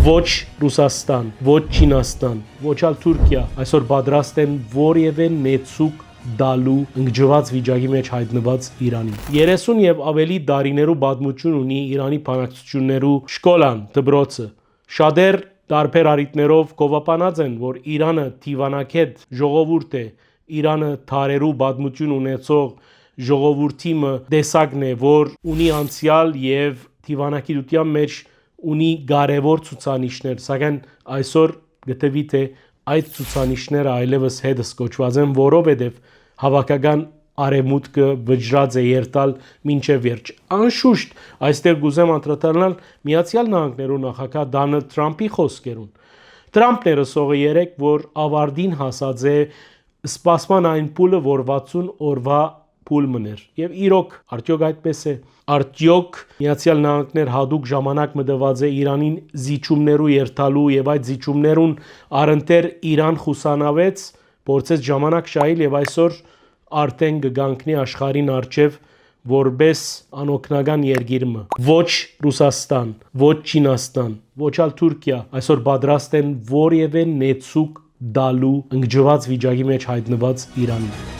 Ոչ Ռուսաստան, ոչ Չինաստան, ոչ ալ Թուրքիա այսօր պատրաստ են որևէ նեցուկ դալու ընկճված վիճակի մեջ հայտնված Իրանին։ 30 եւ ավելի տարիներու պատմություն ունի Իրանի բանակցություններու շկոլան, դպրոցը։ Շատեր տարբեր առիթներով կովապանած են, որ Իրանը թիվանակետ ժողովուրդ է, Իրանը թարերու պատմություն ունեցող ժողովրդի տեսակն է, որ ունի անցյալ եւ թիվանակիտության մեջ ունի կարևոր ցուցանիշներ, սակայն այսօր գտվի թե այդ ցուցանիշները այլևս հետս կոչված են, որովհետեւ հավաքական արևմուտքը վճռած է երթալ մինչև վերջ։ Անշուշտ այստեղ գուզեմ անդրադառնալ Միացյալ Նահանգներու նախագահ Դոնալդ Թրամփի խոսքերուն։ Թրամփն էր ասողը երեք, որ ավարտին հասած է սպասման այն փուլը, որ 60 օրվա փուլ մներ։ Եվ իրոք արդյոք այդպես է։ Արդյոք Միացյալ Նահանգներ հadoop ժամանակ մտված է Իրանին զիջումներու երթալու եւ այդ զիջումներուն առընթեր Իրան խուսանավեց, փորձեց ժամանակ շահել եւ այսօր արդեն կգանքնի աշխարհին արչեւ որպես անօգնական երկիր մը։ Ոչ Ռուսաստան, ոչ Չինաստան, ոչ ալ Թուրքիա այսօր պատրաստ են որևէ նեցուկ դալու ընկճված վիճակի մեջ հայտնված Իրանին։